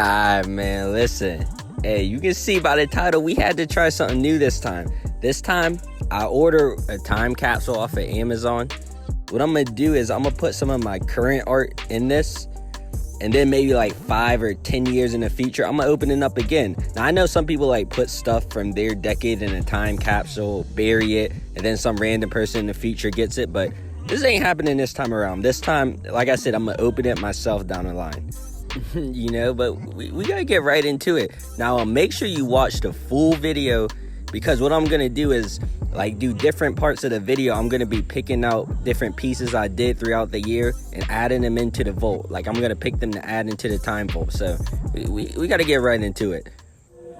Man, listen. Hey, you can see by the title, we had to try something new this time. This time, I ordered a time capsule off of Amazon. What I'm gonna do is I'm gonna put some of my current art in this, and then maybe like 5 or 10 years in the future, I'm gonna open it up again. Now, I know some people like put stuff from their decade in a time capsule, bury it, and then some random person in the future gets it, but this ain't happening this time around. This time, like I said, I'm gonna open it myself down the line. But we gotta get right into it. Now, make sure you watch the full video, because what I'm gonna do is like do different parts of the video. I'm gonna be picking out different pieces I did throughout the year and adding them into the vault. Like, I'm gonna pick them to add into the time vault. So we gotta get right into it.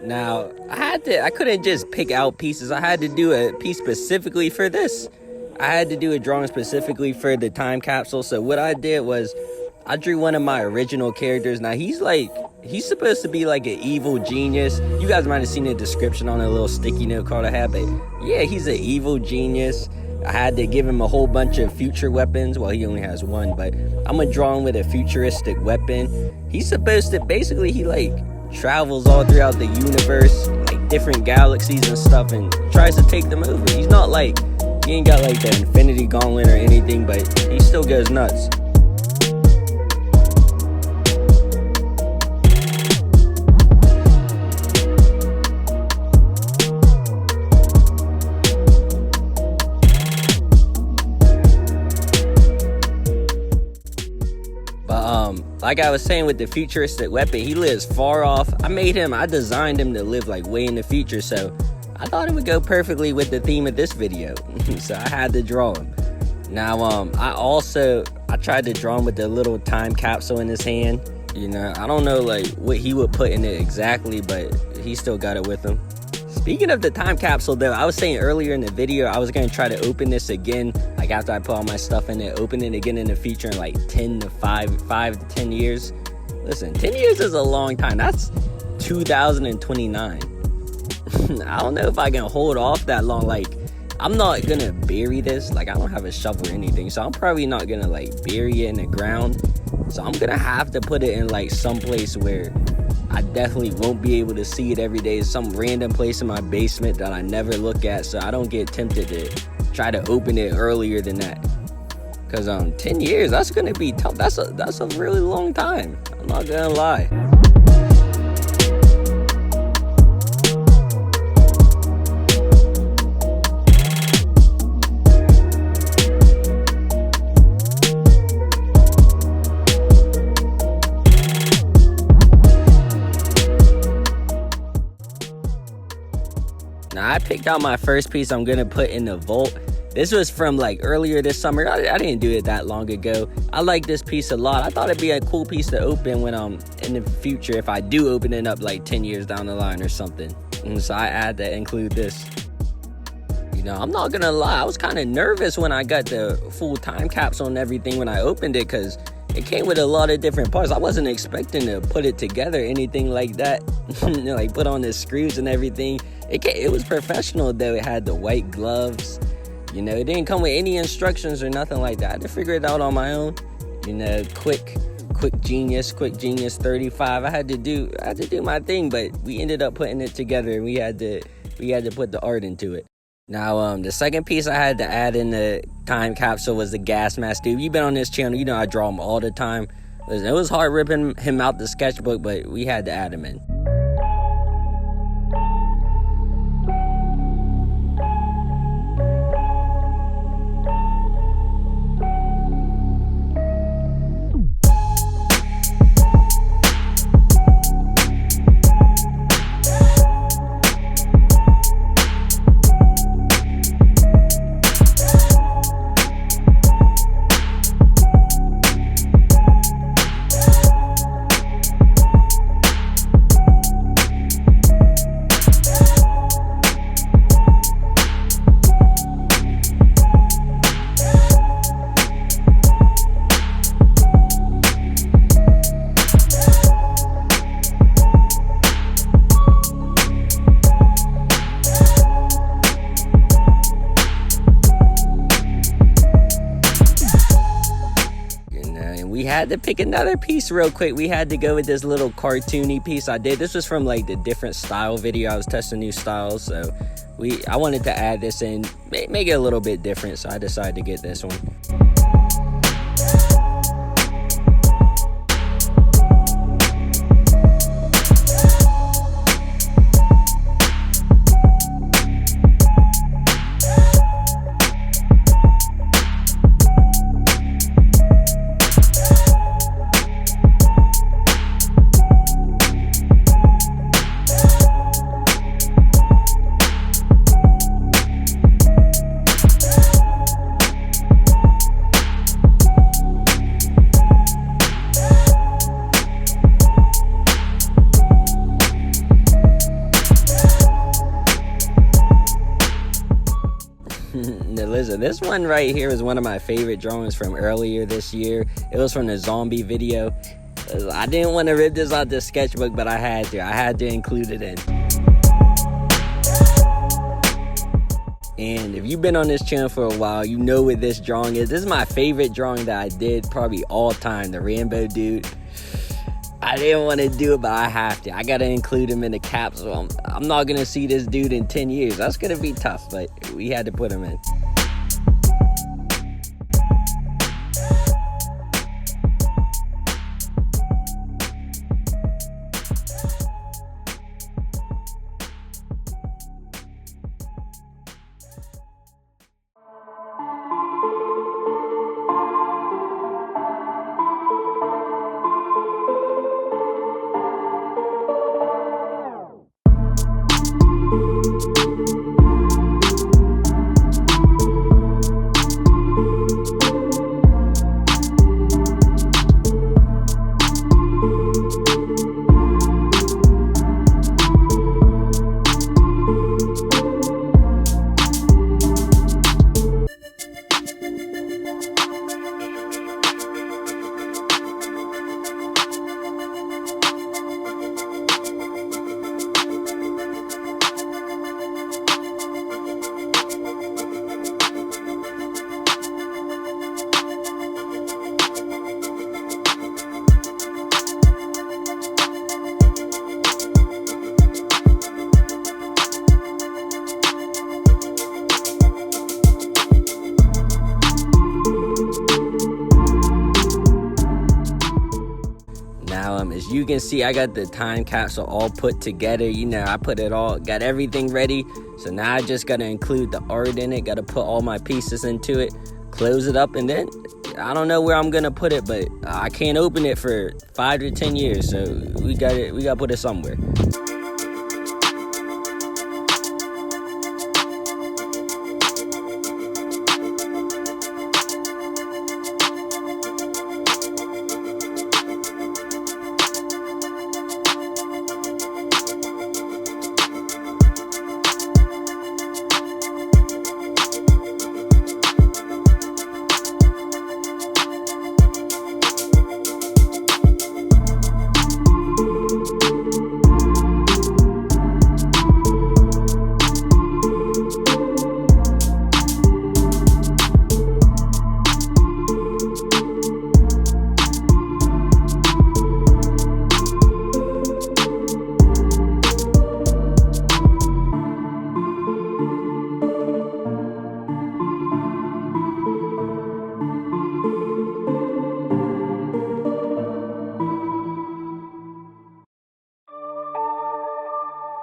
Now, I couldn't just pick out pieces. I had to do a piece specifically for this. I had to do a drawing specifically for the time capsule. So what I did was I drew one of my original characters. Now, he's supposed to be like an evil genius. You guys might have seen the description on a little sticky note card I had, but yeah, he's an evil genius. I had to give him a whole bunch of future weapons. Well, he only has one, but I'm gonna draw him with a futuristic weapon. He's supposed to, basically, he like travels all throughout the universe, like different galaxies and stuff, and tries to take them over. He's not like, he ain't got like the Infinity Gauntlet or anything, but he still goes nuts. Like I was saying with the futuristic weapon, he lives far off. I designed him to live like way in the future, so I thought it would go perfectly with the theme of this video. So I had to draw him. Now, I tried to draw him with the little time capsule in his hand. I don't know like what he would put in it exactly, but he still got it with him. Speaking of the time capsule though, I was saying earlier in the video, I was going to try to open this again, like after I put all my stuff in it, open it again in the future in like 5 to 10 years. Listen, 10 years is a long time. That's 2029. I don't know if I can hold off that long. Like, I'm not going to bury this. Like, I don't have a shovel or anything, so I'm probably not going to like bury it in the ground. So I'm going to have to put it in like someplace where I definitely won't be able to see it every day. Some random place in my basement that I never look at, so I don't get tempted to try to open it earlier than that. Because 10 years, that's gonna be tough. That's a really long time. I'm not gonna lie. Now, I picked out my first piece I'm gonna put in the vault. This was from like earlier this summer. I didn't do it that long ago. I like this piece a lot. I thought it'd be a cool piece to open when in the future, if I do open it up like 10 years down the line or something. And so I had to include this. I'm not gonna lie, I was kind of nervous when I got the full time capsule and everything when I opened it, because it came with a lot of different parts. I wasn't expecting to put it together, anything like that. Like put on the screws and everything. It was professional though. It had the white gloves. It didn't come with any instructions or nothing like that. I had to figure it out on my own. Quick Genius 35. I had to do my thing, but we ended up putting it together, and we had to put the art into it. Now, the second piece I had to add in the time capsule was the gas mask dude. You've been on this channel, I draw him all the time. It was hard ripping him out the sketchbook, but we had to add him in. had to pick another piece real quick. We had to go with this little cartoony piece I did. This was from like the different style video. I was testing new styles, so I wanted to add this in, make it a little bit different, so I decided to get this one. Now listen, this one right here is one of my favorite drawings from earlier this year. It was from the zombie video. I didn't want to rip this out the sketchbook, but I had to include it in. And if you've been on this channel for a while, you know what this drawing is. This is my favorite drawing that I did probably all time, the rainbow dude. I didn't want to do it, but I have to. I got to include him in the capsule. I'm not going to see this dude in 10 years. That's going to be tough, but we had to put him in. As you can see, I got the time capsule all put together. You know, I put it all, got everything ready. So now I just gotta include the art in it, gotta put all my pieces into it, close it up, and then I don't know where I'm gonna put it, but I can't open it for 5 to 10 years. So we gotta put it somewhere.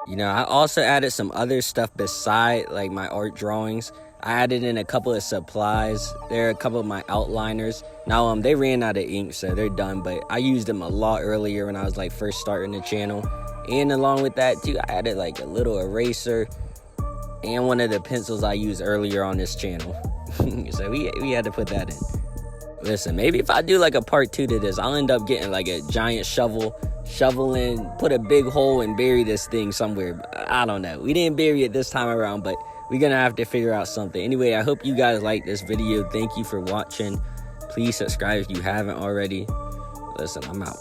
You know, I also added some other stuff beside like my art drawings. I added in a couple of supplies. There are a couple of my outliners. Now they ran out of ink, so they're done, but I used them a lot earlier when I was like first starting the channel. And along with that too, I added like a little eraser and one of the pencils I used earlier on this channel. So we had to put that in. Listen, maybe if I do like a part 2 to this, I'll end up getting like a giant shovel in, put a big hole and bury this thing somewhere. I don't know. We didn't bury it this time around, but we're gonna have to figure out something. Anyway, I hope you guys like this video. Thank you for watching. Please subscribe if you haven't already. Listen, I'm out.